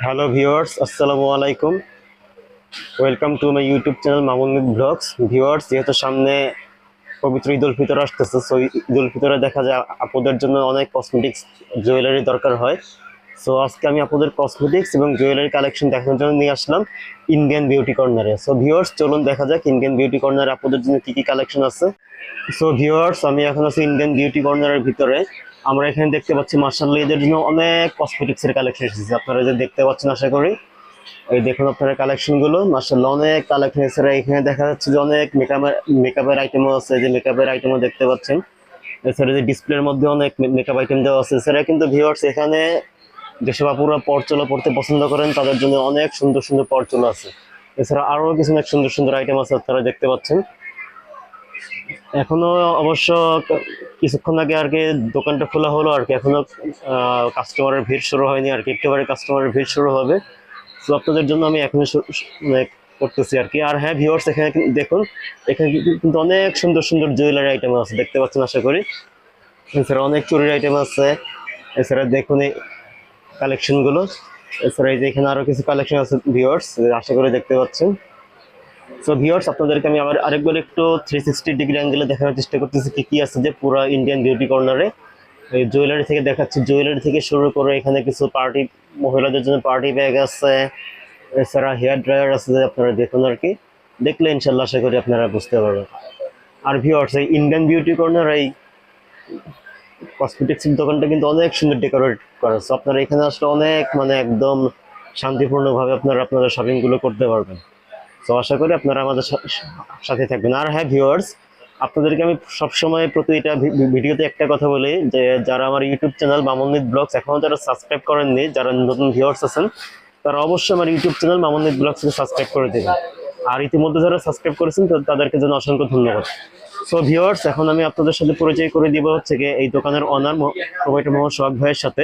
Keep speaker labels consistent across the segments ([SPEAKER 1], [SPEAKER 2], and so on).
[SPEAKER 1] Hello viewers, আসসালামু আলাইকুম। Welcome to my YouTube channel Mamun blogs. Viewers, যেহেতু সামনে পবিত্র ঈদ উল ফিতর আসতেছে, সো ঈদ উল ফিতরে দেখা যায় আপুদের জন্য অনেক কসমেটিক্স জুয়েলারি দরকার হয়। সো আজকে আমি আপনাদের কসমেটিক্স এবং জুয়েলারি কালেকশন দেখানোর জন্য নিয়ে আসলাম ইন্ডিয়ান বিউটি কর্নারে। সো ভিউয়ার্স, চলুন দেখা যাক ইন্ডিয়ান বিউটি কর্নারে আপনাদের জন্য কি কি কালেকশন আছে। সো ভিউয়ার্স, আমি এখন আছি ইন্ডিয়ান বিউটি কর্নারের ভিতরে। আমরা এখানে দেখতে পাচ্ছি মার্শাল্লাহ এদের জন্য অনেক কসমেটিক্সের কালেকশন এসেছে, আপনারা যে দেখতে পাচ্ছেন আশা করি। এই দেখুন আপনারা কালেকশন গুলো, মাশাআল্লাহ অনেক কালেকশন এছাড়া এখানে দেখা যাচ্ছে যে অনেক মেকআপের আইটেমও আছে, যে মেকআপের আইটেমও দেখতে পাচ্ছেন। এছাড়া যে ডিসপ্লের মধ্যে অনেক মেকআপ আইটেম দেওয়া আছে। এছাড়া কিন্তু ভিউয়ার্স, এখানে যেসব আপুরা পরচুলা পড়তে পছন্দ করেন তাদের জন্য অনেক সুন্দর সুন্দর পরচুলা আছে। এছাড়া আরো কিছু অনেক সুন্দর সুন্দর আইটেম আছে, আপনারা দেখতে পাচ্ছেন। এখনো অবশ্য কিছুক্ষণ আগে আর কি দোকানটা খোলা হলো আর কি, এখনো কাস্টমারের ভিড় শুরু হয়নি আর কি, একেবারে কাস্টমারের ভিড় শুরু হবে। তো আপনাদের জন্য আমি এখনই মানে করতেছি আর কি। আর হ্যাঁ ভিউয়ার্স, এখানে দেখুন, এখানে কিন্তু অনেক সুন্দর সুন্দর জুয়েলারি আইটেম আছে, দেখতে পাচ্ছেন আশা করি। এছাড়া অনেক চুরির আইটেম আছে। এছাড়া দেখুন এই কালেকশন গুলো। এছাড়া এই যে এখানে আরো কিছু কালেকশন আছে ভিউয়ার্স, আশা করি দেখতে পাচ্ছেন। সো ভিউয়ার্স, আপনাদেরকে আমি আবার আরেকবার একটু 360 ডিগ্রি অ্যাঙ্গেলে দেখানোর চেষ্টা করতেছি কি কি আছে যে পুরো ইন্ডিয়ান বিউটি কর্নারে। এই জুয়েলারি থেকে দেখাচ্ছি, জুয়েলারি থেকে শুরু করে এখানে কিছু পার্টি, মহিলাদের জন্য পার্টি ব্যাগ আছে। এছাড়া হেয়ার ড্রায়ার আছে, যে আপনারা দেখুন আর কি, দেখলে ইনশাল্লাহ আশা করি আপনারা বুঝতে পারবেন। আর ভিউয়ার্স, এই ইন্ডিয়ান বিউটি কর্নার এই কসমেটিক্স দোকানটা কিন্তু অনেক সুন্দর ডেকোরেট করা আছে। আপনারা এখানে আসলে অনেক মানে একদম শান্তিপূর্ণভাবে আপনারা আপনাদের শপিং গুলো করতে পারবেন। তো আশা করি আপনারা আমাদের সাথে থাকবেন। আর হ্যাঁ ভিউয়ার্স, আপনাদেরকে আমি সবসময় প্রতিটা ভিডিওতে একটা কথা বলি যে যারা আমার ইউটিউব চ্যানেল মামুনিত ব্লগস এখনো যারা সাবস্ক্রাইব করেননি, যারা নতুন ভিউয়ার্স আছেন, তারা অবশ্যই আমার ইউটিউব চ্যানেল মামুনিত ব্লগসকে সাবস্ক্রাইব করে দেবেন। আর ইতিমধ্যে যারা সাবস্ক্রাইব করেছেন তাদেরকে জন্য অসংখ্য ধন্যবাদ। সো ভিউয়ার্স, এখন আমি আপনাদের সাথে পরিচয় করে দিব হচ্ছে গিয়ে এই দোকানের অনার প্রোভাইডার মোহাম্মদ সোহাগ ভাইয়ের সাথে।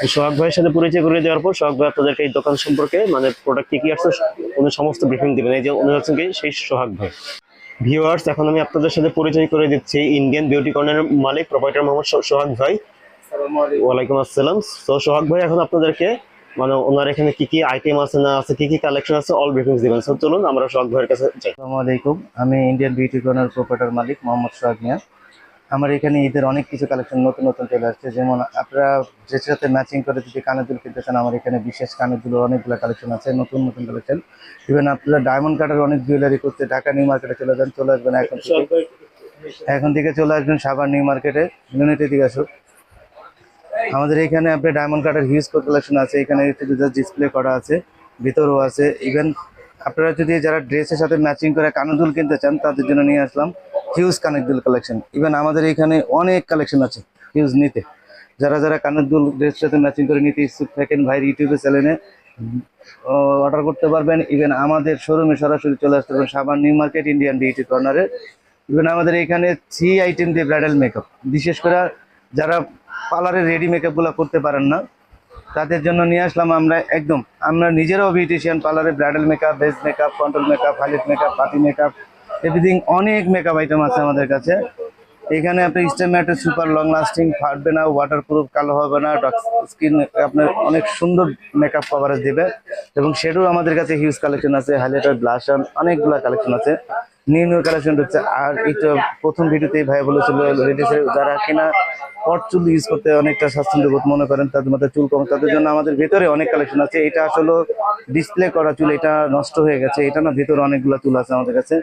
[SPEAKER 1] এই সোহাগ ভাইয়ের সাথে পরিচয় করে দেওয়ার পর সোহাগ ভাই আপনাদেরকে এই দোকান সম্পর্কে মানে প্রোডাক্ট কি কি আছে উনি সমস্ত ব্রিফিং দিবেন। এই যে উনি হচ্ছেন কি সেই সোহাগ ভাই। ভিউয়ার্স, এখন আমি আপনাদের সাথে পরিচয় করে দিচ্ছি ইন্ডিয়ান বিউটি কর্নারের মালিক প্রোভাইডার মোহাম্মদ সোহাগ ভাই। ওয়ালাইকুম আসসালাম। তো সোহাগ ভাই এখন আপনাদেরকে মানে ওনার এখানে কি কি আইটেম আছে না আছে, কি কি কালেকশন আছে, অল ব্রিফিংস দিবেন। সো চলুন আমরা সোহাগ ভাইয়ের কাছে যাই।
[SPEAKER 2] আসসালামু আলাইকুম। আমি ইন্ডিয়ান বিউটি কর্নার প্রোপাইটার মালিক মোহাম্মদ সোহাগ মিয়া। আমার এখানে ঈদের অনেক কিছু কালেকশন নতুন নতুন চলে আসছে, যেমন আপনারা যে সাথে ম্যাচিং করে যদি কানের দুল কিনতে চান, আমার এখানে বিশেষ কানের দুলের অনেকগুলো কালেকশন আছে, নতুন নতুন কালেকশন। ইভেন আপনারা ডায়মন্ড কাটার অনেক জুয়েলারি করতে ঢাকা নিউ মার্কেটে চলে আসবেন। এখন থেকে চলে আসবেন সাভার নিউ মার্কেটে, ইউনিটের দিকে আসুন। আমাদের এখানে আপনি ডায়মন্ড কাটার হিউজ কালেকশন আছে, এখানে ডিসপ্লে করা আছে, ভিতরেও আছে। ইভেন আপনারা যদি যারা ড্রেসের সাথে ম্যাচিং করে কানের দুল কিনতে চান, তাদের জন্য নিয়ে আসলাম হিউজ কানের দুল কালেকশন। ইভেন আমাদের এখানে অনেক কালেকশন আছে হিউজ নিতে। যারা যারা কানের দুল ড্রেসের সাথে ম্যাচিং করে নিতে ইচ্ছুক থাকেন, ভাইয়ের ইউটিউবে চ্যানেলে অর্ডার করতে পারবেন। ইভেন আমাদের শোরুমে সরাসরি চলে আসতে পারবেন Savar new market Indian beauty কর্নারে। ইভেন আমাদের এখানে 3 আইটেম দিয়ে ব্রাইডাল মেকআপ, বিশেষ করে যারা পার্লারে রেডি মেকআপগুলো করতে পারেন না, তাদের জন্য নিয়ে আসলাম আমরা নিজেরাও বিউটিশিয়ান। পার্লারে bridal makeup, base makeup, control makeup, highlight makeup, party makeup, everything অনেক মেকআপ আইটেম আছে আমাদের কাছে। এখানে আপনি স্টে ম্যাটে সুপার লং লাস্টিং, ফাটবে না, ওয়াটারপ্রুফ, কালো হবে না, ডার্ক স্কিন আপনার অনেক সুন্দর মেকআপ কভারেজ দেবে। এবং সেটাও আমাদের কাছে হিউজ কালেকশন আছে, হাইলাইটার, ব্লাশন, অনেকগুলো কালেকশন আছে। নিউ নিউ কালেকশন হচ্ছে। আর এইটা প্রথম ভিডিওতেই ভাই বলেছিল লেডিসের যারা কিনা হট চুল ইউজ করতে অনেকটা স্বাচ্ছন্দ্য বোধ মনে করেন, তাদের মধ্যে চুল কম, তাদের জন্য আমাদের ভেতরে অনেক কালেকশন আছে। এটা আসলে ডিসপ্লে করা চুল, এটা নষ্ট হয়ে গেছে, এটা না, ভিতরে অনেকগুলো চুল আছে আমাদের কাছে।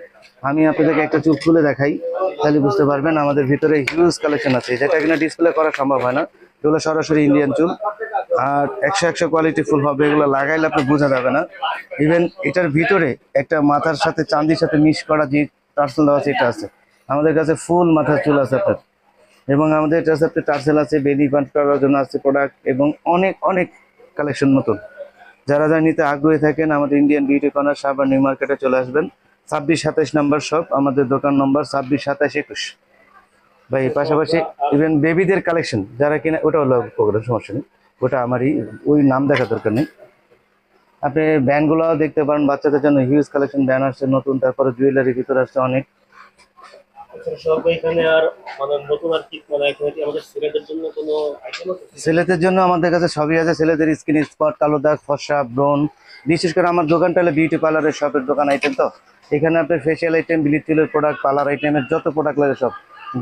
[SPEAKER 2] আমি আপনাদেরকে একটা চুল খুলে দেখাই, তাহলে বুঝতে পারবেন আমাদের ভিতরে হিউজ কালেকশন আছে, যেটা কিনা ডিসপ্লে করা সম্ভব হয় না। এগুলো সরাসরি ইন্ডিয়ান চুল, আর 100 কোয়ালিটি ফুল হবে, এগুলো লাগাইলে আপনি বোঝা যাবে না। ইভেন এটার ভিতরে একটা মাথার সাথে চাঁদির সাথে মিক্স করা যে টার্সেল দেওয়া আছে, এটা আছে আমাদের কাছে। ফুল মাথার চুল আছে আপনার। এবং আমাদের এটা আছে আপনার টার্সেল আছে, বেনি বান্ড করার জন্য আছে প্রোডাক্ট, এবং অনেক অনেক কালেকশন নতুন। যারা যারা নিতে আগ্রহী থাকেন, আমাদের Indian beauty corner Savar new মার্কেটে চলে আসবেন। 26-27 নম্বর শপ, আমাদের দোকান নম্বর 26-27-21 ভাই। পাশাপাশি ইভেন বেবিদের কালেকশন যারা কিনা, ওটা হলো প্রোগ্রাম, সমস্যা নেই, ওটা আমারই, ওই নাম দেখা দরকার নেই। আপনি ব্যান্ডগুলো দেখতে পারেন, বাচ্চাদের জন্য হিউজ কালেকশন ব্যান্ড আসছে নতুন, তারপরে জুয়েলারির ভিতরে আসছে অনেক।
[SPEAKER 1] আচ্ছা সোহাগ ভাই, এখানে আর মানে নতুন আর কি মানে এখানে কি আমাদের ছেলেদের জন্য কোনো আইটেম আছে?
[SPEAKER 2] ছেলেদের জন্য আমাদের কাছে সবই আছে, ছেলেদের স্কিন স্পট, কালো দাগ, ফর্সা, ব্রণ। বিশেষ করে আমার দোকানটা হলো বিউটি পার্লারের শপের দোকান আইটেম। তো এখানে আপনার ফেসিয়াল আইটেম, ব্লিচ তেলের প্রোডাক্ট, পার্লার আইটেমের যত প্রোডাক্ট লাগে সব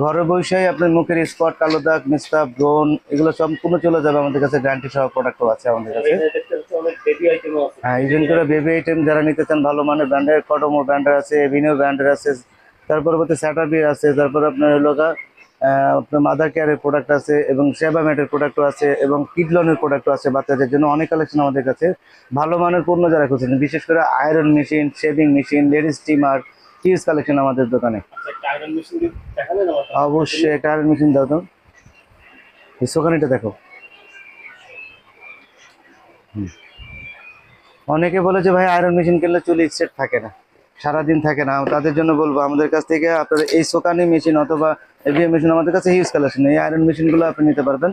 [SPEAKER 2] ঘরে বসেই আপনার মুখের স্পট, কালো দাগ, মিস্তা, ব্রণ এগুলো সম্পূর্ণ চলে যাবে আমাদের কাছে। গ্যারান্টি সহ প্রোডাক্টও আছে আমাদের কাছে।
[SPEAKER 1] এখানে দেখতে পাচ্ছি অনেক বেবি আইটেমও আছে।
[SPEAKER 2] হ্যাঁ, ইভেন করে বেবি আইটেম যারা নিতে চান ভালো মানের ব্র্যান্ডের, কডমো ব্র্যান্ডের আছে, এভিনিও ব্র্যান্ডের আছে, তার পরবর্তী স্যাটারবি আছে, তারপর আপনার হলো আপনার মাদার কেয়ারের প্রোডাক্ট আছে, এবং সেবা ম্যাটের প্রোডাক্টও আছে, এবং কিডলনের প্রোডাক্টও আছে বাচ্চাদের জন্য। অনেক কালেকশন আমাদের কাছে। ভালো মানের পণ্য যারা খুঁজছেন, বিশেষ করে iron machine, shaving machine, ladies steamer, huge collection আমাদের দোকানে।
[SPEAKER 1] আচ্ছা, একটা আয়রন মেশিন দেখাবেন আমাকে?
[SPEAKER 2] অবশ্যই একটা আয়রন মেশিন দাও তো, এই সোকানিটা দেখো। অনেকে বলে যে ভাই আয়রন মেশিন কিনলে চুল স্ট্রেট থাকে না, সারাদিন থাকে না। তাদের জন্য বলবো আমাদের কাছ থেকে আপনার এই সোকানি মেশিন অথবা এভিএম মেশিন আমাদের কাছে হিউজ কালেকশন। এই আয়রন মেশিনগুলো আপনি নিতে পারবেন,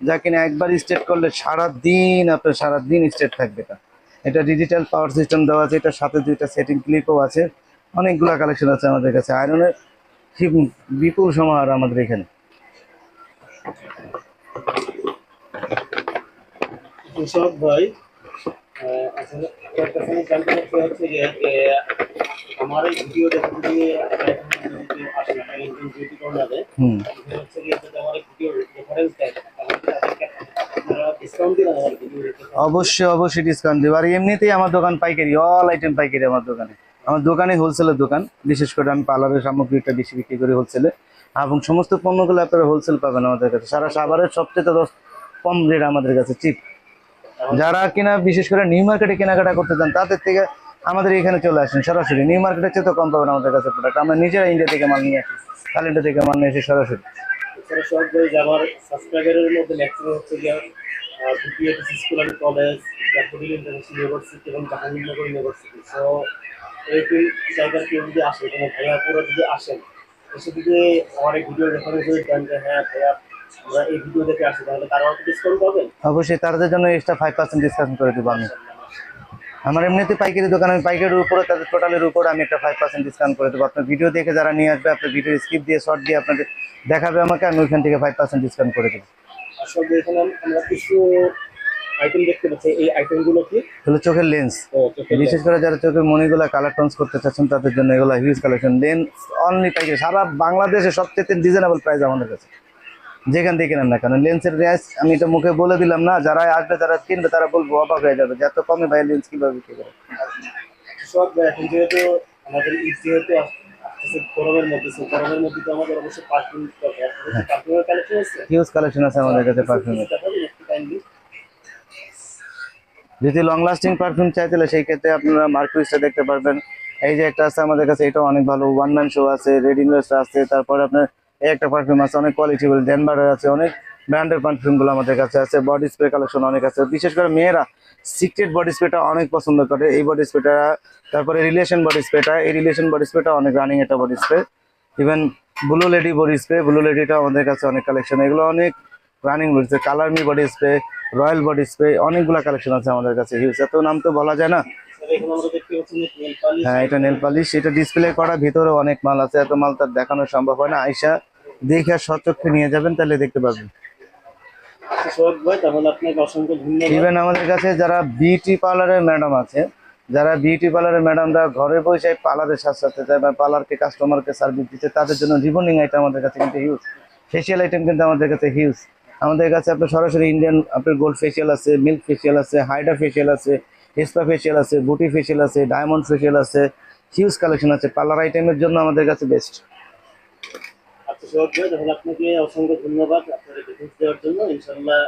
[SPEAKER 2] যা কিনা একবার স্ট্রেট করলে সারাদিন আপনার সারাদিন স্ট্রেট থাকবে। এটা ডিজিটাল পাওয়ার সিস্টেম দেওয়া আছে, এটার সাথে দুইটা সেটিং ক্লিপও আছে। অনেকগুলো কালেকশন আছে আমাদের কাছে আয়রনের, ঠিক বিপুল সমাহার আমাদের এখানে।
[SPEAKER 1] সোহাগ ভাই, আসলে একটা কাছে আমি জানতে চাচ্ছি হচ্ছে যে আমার এই ভিডিও দেখে যদি আসলে একজন বিউটি কর্নারে হচ্ছে কি যদি আমার ভিডিও রেফারেন্স দেয় তাহলে কি তাদেরকে আপনারা ডিসকাউন্ট দিবেন আমার ভিডিও দেখে?
[SPEAKER 2] অবশ্যই অবশ্যই ডিসকাউন্ট দেবো। আর এমনিতেই আমার দোকান পাইকারি, অল আইটেম পাইকারি আমার দোকানে। আমার দোকানে হোলসেলের দোকান, বিশেষ করে আমি পার্লারের সামগ্রীটা বেশি বিক্রি করি হোলসেলে, এবং সমস্ত পণ্যগুলো আপনারা হোলসেল পাবেন আমাদের কাছে। সারা সাভারের সবচেয়ে কম রেট আমাদের কাছে, চিপ। যারা কিনা বিশেষ করে নিউ মার্কেটে কেনাকাটা করতে চান তাদের থেকে আমাদের এখানে চলে আসেন সরাসরি। নিউ মার্কেটের চেয়ে তো কম পাবেন আমাদের কাছে প্রোডাক্ট। আমরা নিজেরা ইন্ডিয়া থেকে মাল নিয়ে আসি, কালিন্ডা থেকে মাল নিয়ে এসে সরাসরি।
[SPEAKER 1] এছাড়া সোহাগ ভাই, যে আমার সাবস্ক্রাইবারের মধ্যে ম্যাক্সিমাম হচ্ছে গিয়ে বিপিএস স্কুল অ্যান্ড কলেজ, জাফরিল ইন্টারন্যাশনাল ইউনিভার্সিটি এবং জাহাঙ্গীরনগর ইউনিভার্সিটি। সো এই তিন জায়গার কেউ যদি আসে, কোনো ভাইয়া পুরো যদি আসেন, এসে যদি আমার এই ভিডিও রেফারেন্স যদি দেন যে হ্যাঁ ভাইয়া আমরা এই ভিডিও দেখে আসি, তাহলে তারা আমাকে ডিসকাউন্ট পাবেন?
[SPEAKER 2] অবশ্যই তাদের জন্য এক্সট্রা 5% ডিসকাউন্ট করে দেবো আমি। আমার এমনিতে পাইকারি দোকান, আমি পাইকারির উপরে তাদের টোটালের উপরে আমি একটা 5% ডিসকাউন্ট করে দেবো। আপনার ভিডিও দেখে যারা নিয়ে আসবে, আপনার ভিডিও স্কিপ দিয়ে শর্ট দিয়ে আপনাদের দেখাবে আমাকে, আমি ওইখান থেকে 5% ডিসকাউন্ট করে দেবো।
[SPEAKER 1] আসলে এখানে আমরা কিছু আইটেম দেখতে পাচ্ছি, এই আইটেমগুলো কি?
[SPEAKER 2] এগুলো চোখের লেন্স।
[SPEAKER 1] ও, চোখের
[SPEAKER 2] বিশেষ করে যারা চোখের মণিগুলো কালার টন্স করতে চাচ্ছেন তাদের জন্য এগুলো হিউজ কালেকশন। লেন্স অনলি পাইকারি, সারা বাংলাদেশে সবচেয়ে রিজনেবল প্রাইস আমাদের কাছে, যেখান থেকে কেনেন না। কারণ লেন্সের রেঞ্জ আমি এটা মুখে বলে দিলাম না, যারা আসবে যারা কিনবে তারা বলবো অবাক হয়ে যাবে যে এত কমে ভাই লেন্স কিভাবে বিক্রি করে।
[SPEAKER 1] সব এখন যেহেতু আমাদের ঈদ যেহেতু আসতেছে গরমের মধ্যে, so গরমের মধ্যে তো আমাদের অবশ্যই পারফিউম দরকার। পারফিউমের কালেকশন আছে?
[SPEAKER 2] হিউজ কালেকশন আছে আমাদের কাছে পারফিউমের।
[SPEAKER 1] দেখাবেন একটু কাইন্ডলি?
[SPEAKER 2] যদি লং লাস্টিং পারফিউম চাই তাহলে সেই ক্ষেত্রে আপনারা মার্কুইসটা দেখতে পারবেন। এই যে একটা আছে আমাদের কাছে, এটাও অনেক ভালো। ওয়ান ম্যান শো আছে, রেড ইনভেস্ট আছে, তারপরে আপনার এই একটা পারফিউম আছে অনেক কোয়ালিটিবল, ডেনভারের আছে। অনেক ব্র্যান্ডের পারফিউমগুলো আমাদের কাছে আছে। বডি স্প্রে কালেকশন অনেক আছে, বিশেষ করে মেয়েরা সিক্রেট বডি স্প্রেটা অনেক পছন্দ করে। এই বডি স্প্রেটা, তারপরে রিলেশন বডি স্প্রেটা, এই রিলেশন বডি স্প্রেটা অনেক রানিং একটা body spray. Even blue lady body spray, blue লেডিটা আমাদের কাছে অনেক কালেকশন, এগুলো অনেক রানিং রয়েছে। Colour me body spray, royal body spray, অনেকগুলা কালেকশন আছে আমাদের কাছে হিউজ। এত নাম তো বলা যায় না।
[SPEAKER 1] স্যার, এখানে আমরা দেখতে পাচ্ছি যে নেল পালিশ।
[SPEAKER 2] হ্যাঁ, এটা নেল পালিশ, এটা ডিসপ্লে করা, ভিতরে অনেক মাল আছে। এত মাল তার দেখানো সম্ভব হয় না, আইসা দেখে সচক্ষে নিয়ে যাবেন তাহলে দেখতে পাবেন।
[SPEAKER 1] সোহাগ ভাই, তাহলে আপনাকে অসংখ্য ধন্যবাদ।
[SPEAKER 2] ইভেন আমাদের কাছে যারা বিউটি পার্লারের ম্যাডাম আছে, যারা বিউটি পার্লারের ম্যাডামরা ঘরে বসে পার্লারের সাথে সাথে যায় বা পার্লারকে কাস্টমারকে সার্ভিস দিচ্ছে, তাদের জন্য রিবন্ডিং আইটেম আমাদের কাছে কিন্তু হিউজ। ফেসিয়াল আইটেম কিন্তু আমাদের কাছে হিউজ। আমাদের কাছে আপনার সরাসরি ইন্ডিয়ান আপনার গোল্ড ফেসিয়াল আছে, মিল্ক ফেসিয়াল আছে, হাইড্রা ফেসিয়াল আছে, স্পা ফেসিয়াল আছে, বুটি ফেসিয়াল আছে, ডায়মন্ড ফেসিয়াল আছে। হিউজ কালেকশন আছে পার্লার আইটেমের জন্য আমাদের কাছে বেস্ট।
[SPEAKER 1] আচ্ছা সোহাগ ভাই, তাহলে আপনাকে অসংখ্য ধন্যবাদ আপনার ডিটেলস দেওয়ার জন্য। ইনশাআল্লাহ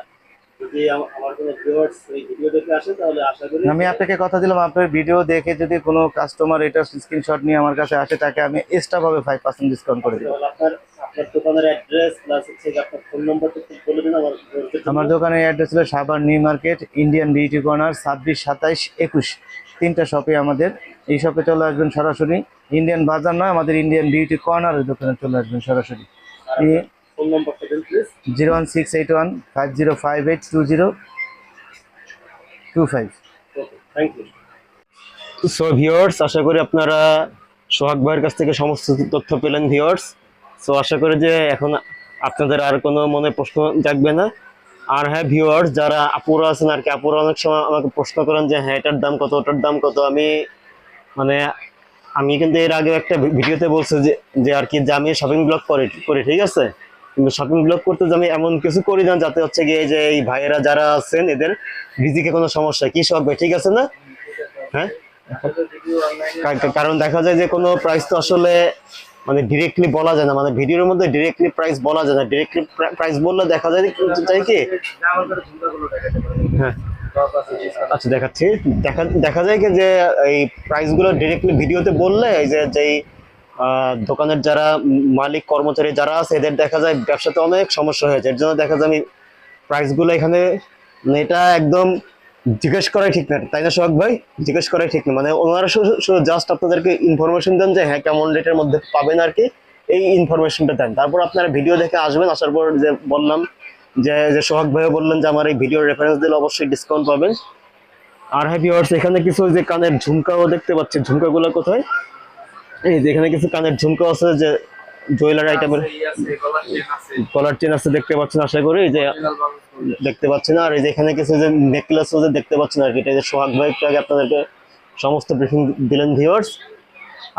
[SPEAKER 1] যদি আমার কোনো ভিউয়ার্স এই ভিডিও দেখে আসে, তাহলে আশা করি
[SPEAKER 2] আমি আপনাকে কথা দিলাম, আপনার ভিডিও দেখে যদি কোনো কাস্টমার এটা স্ক্রিনশট নিয়ে আমার কাছে আসে, তাকে আমি এক্সট্রা ভাবে 5% ডিসকাউন্ট করে দেবো।
[SPEAKER 1] তাহলে আপনার আপনার দোকানের অ্যাড্রেস প্লাস হচ্ছে যে আপনার ফোন নাম্বারটা একটু বলে দিন আমার viewers দের জন্য।
[SPEAKER 2] আমার দোকানের অ্যাড্রেস হলো Savar new market, Indian beauty corner, 26, 27, 21, তিনটা শপে আমাদের। এই শপে চলে আসবেন সরাসরি, ইন্ডিয়ান বাজার নয়, আমাদের ইন্ডিয়ান বিউটি কর্নারের দোকানে চলে আসবেন সরাসরি।
[SPEAKER 1] ফোন নাম্বারটা দিন please.
[SPEAKER 2] 0168150582025।
[SPEAKER 1] Okay, thank you.
[SPEAKER 3] So viewers, আশা করি আপনারা সোহাগ ভাইয়ের কাছ থেকে সমস্ত তথ্য পেলেন ভিউয়ার্স।
[SPEAKER 1] সো আশা করি যে এখন আপনাদের আর কোনো মনে প্রশ্ন জাগবে না। আর হ্যাঁ ভিউয়ার্স, যারা আপুরা আছেন আর কি, আপুরা অনেক সময় আমাকে প্রশ্ন করেন যে হ্যাঁ এটার দাম কত, ওটার দাম কত। মানে আমি কিন্তু এর আগে একটা ভিডিওতে বলছি যে যে আর কি যে আমি শপিং ব্লগ করি ঠিক আছে, কিন্তু শপিং ব্লগ করতে যে আমি এমন কিছু করি না যাতে হচ্ছে গিয়ে যে এই ভাইয়েরা যারা আছেন এদের রিজিকে কোনো সমস্যা, কি সব ভাই ঠিক আছে না? হ্যাঁ, কারণ দেখা যায় যে কোনো প্রাইস তো আসলে মানে ডিরেক্টলি বলা যায় না, মানে ভিডিওর মধ্যে ডিরেক্টলি প্রাইস বলা যায় না। ডিরেক্টলি প্রাইস বললে দেখা যায় যায় কি, হ্যাঁ আচ্ছা দেখাচ্ছি, দেখা যায় কি যে এই প্রাইস গুলো ডিরেক্টলি ভিডিওতে বললে এই যে যেই দোকানের যারা মালিক কর্মচারী যারা আছে এদের দেখা যায় ব্যবসাতে অনেক সমস্যা হয়েছে। এর জন্য দেখা যায় আমি প্রাইস গুলো এখানে মানে এটা একদম জিজ্ঞেস করাই ঠিক না, তাই না সোহাগ ভাই? জিজ্ঞেস করাই ঠিক না, মানে ওনারা শুধু জাস্ট আপনাদেরকে ইনফরমেশন দেন যে হ্যাঁ কেমন রেটের মধ্যে পাবেন আর কি, এই ইনফরমেশনটা দেন। তারপর আপনারা ভিডিও দেখে আসবেন, আসার পর যে বললাম যে যে সোহাগ ভাইও বললেন যে আমার এই ভিডিওর রেফারেন্স দিলে অবশ্যই ডিসকাউন্ট পাবেন। আর হ্যাঁ ভিউয়ার্স, এখানে কিছু যে কানের ঝুমকাও দেখতে পাচ্ছেন, ঝুমকাগুলো কোথায়? এই যে এখানে কিছু কানের ঝুমকা আছে, যে জুয়েলারি আইটেমের গলার চেন আছে দেখতে পাচ্ছেন আশা করি, এই যে দেখতে পাচ্ছেন। আর এই যে এখানে কিছু যে নেকলেস যে দেখতে পাচ্ছেন আর কি, এটা যে সোহাগ ভাই একটু আগে আপনাদেরকে সমস্ত ব্রিফিং দিলেন ভিউয়ার্স।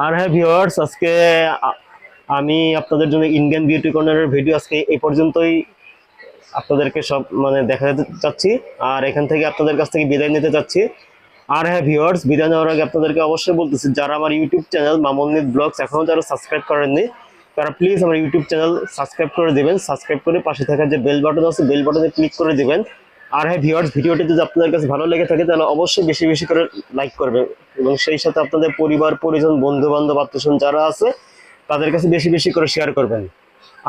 [SPEAKER 1] আর হ্যাঁ ভিউয়ার্স, আজকে আমি আপনাদের জন্য ইন্ডিয়ান বিউটি কর্নারের ভিডিও আজকে এই পর্যন্তই আপনাদেরকে সব মানে দেখাতে চাচ্ছি, আর এখান থেকে আপনাদের কাছ থেকে বিদায় নিতে চাচ্ছি। আর হ্যাঁ ভিউয়ার্স, বিদায় নেওয়ার আগে আপনাদেরকে অবশ্যই বলতেছি, যারা আমার ইউটিউব চ্যানেল মামুন্নিত ব্লগস এখনো যারা সাবস্ক্রাইব করেননি তারা প্লিজ আমার ইউটিউব চ্যানেল সাবস্ক্রাইব করে দিবেন। সাবস্ক্রাইব করে পাশে থাকা যে বেল বাটন আছে বেল বাটনে ক্লিক করে দিবেন। আর হ্যাঁ ভিউয়ার্স, ভিডিওটি যদি আপনাদের কাছে ভালো লেগে থাকে তাহলে অবশ্যই বেশি বেশি করে লাইক করবেন, এবং সেই সাথে আপনাদের পরিবার পরিজন বন্ধু বান্ধব আত্মীয়স্বজন যারা আছে তাদের কাছে বেশি বেশি করে শেয়ার করবেন।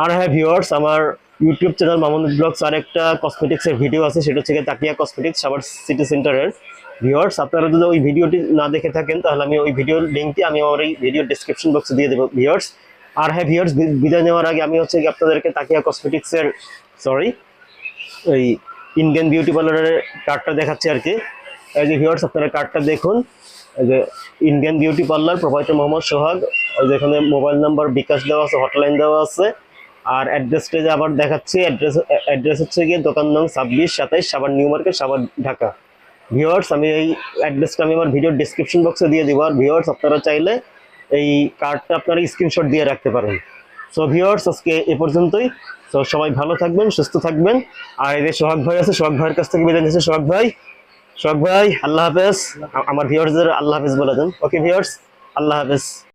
[SPEAKER 1] আর হ্যাঁ ভিউয়ার্স, আমার ইউটিউব চ্যানেল মামুন্নিত ব্লগস আর একটা কসমেটিক্সের ভিডিও আছে, সেটা হচ্ছে তাকিয়া কসমেটিক্স সাভার সিটি সেন্টারের। ভিউয়ার্স, আপনারা যদি ওই ভিডিওটি না দেখে থাকেন তাহলে আমি ওই ভিডিওর লিঙ্কটি আমি আমার এই ভিডিও ডেসক্রিপশন বক্সে দিয়ে দেবো ভিউয়ার্স। আর হ্যাঁ ভিউয়ার্স, বিদায় নেওয়ার আগে আমি হচ্ছে আপনাদেরকে তাকিয়া কসমেটিক্সের ওই ইন্ডিয়ান বিউটি পার্লারের কার্ডটা দেখাচ্ছি আর কি। এই যে ভিউয়ার্স, আপনারা কার্ডটা দেখুন, এই যে Indian beauty parlour proprietor Mohammad Sohag, ওই যে এখানে মোবাইল নাম্বার বিকাশ দেওয়া আছে, হটলাইন দেওয়া আছে। আর অ্যাড্রেসটা যে আবার দেখাচ্ছি, অ্যাড্রেস হচ্ছে গিয়ে দোকান নং 26-27 Savar new market, Savar, Dhaka. Viewers, আমি এই অ্যাড্রেসটা আমি আমার ভিডিওর ডেসক্রিপশন বক্সে দিয়ে দিব। আর ভিউয়ার্স, আপনারা চাইলে এই কার্ডটা আপনারা স্ক্রিনশট দিয়ে রাখতে পারেন। সো ভিউয়ার্স, আজকে এ পর্যন্তই। তো সবাই ভালো থাকবেন, সুস্থ থাকবেন। আর এই যে সোহাগ ভাই আছে, সোহাগ ভাইয়ের কাছ থেকে বিদায় নিচ্ছে সোহাগ ভাই। সোহাগ ভাই আল্লাহ হাফেজ, আমার ভিউয়ার্সদের আল্লাহ হাফেজ বলে দেন। ওকে ভিউয়ার্স, আল্লাহ হাফেজ।